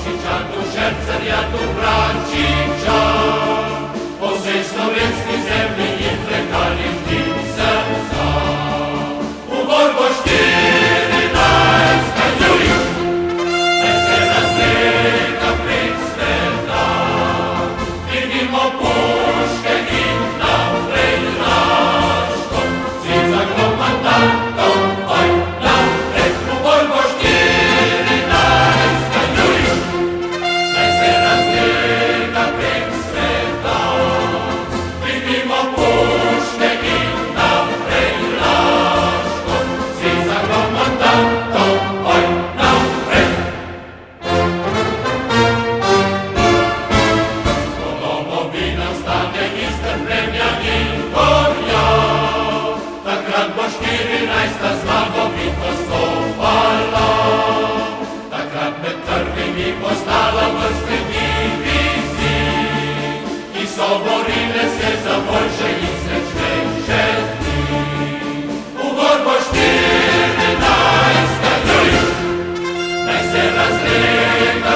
Božičanu, Šercerjanu, braćića, po svej slovenski zemlji i prekali tim srca. U borbo 14. julija, naj se razlega prek sveta, vidimo puške in naprej našto, svi za komandantom, oj, naprej. U borbo 14. julija, naj se razlega prek sveta, vidimo puške in naprej našto, svi za komandantom, oj, naprej. Ko domovina stane iz trpljenja in gorja, takrat bo 14. zmagovitost opala. Takrat med prvimi postala vrste divizij, ki so borile se za boljše in srečnejše dni. V borbo 14. julija, naj se razlega